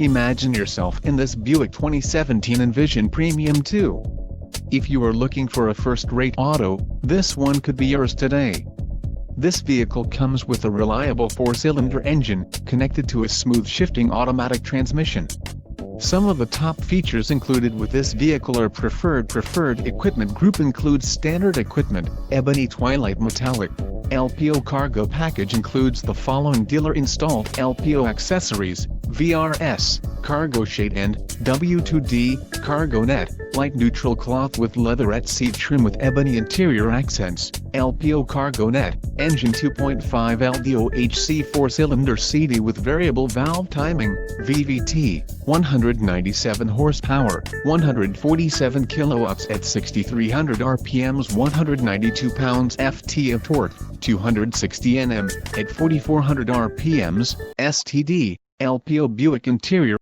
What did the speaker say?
Imagine yourself in this Buick 2017 Envision Premium 2. If you are looking for a first-rate auto, this one could be yours today. This vehicle comes with a reliable 4-cylinder engine, connected to a smooth shifting automatic transmission. Some of the top features included with this vehicle are preferred equipment group includes standard equipment, ebony twilight metallic. LPO cargo package includes the following dealer-installed LPO accessories: VRS, cargo shade and W2D, cargo net, light neutral cloth with leatherette seat trim with ebony interior accents, LPO cargo net, engine 2.5 LDOHC 4-cylinder CD with variable valve timing, VVT, 197 horsepower, 147 kilowatts at 6,300 RPMs, 192 pounds-ft of torque, 260 Nm, at 4,400 RPMs, STD, LPO Buick interior.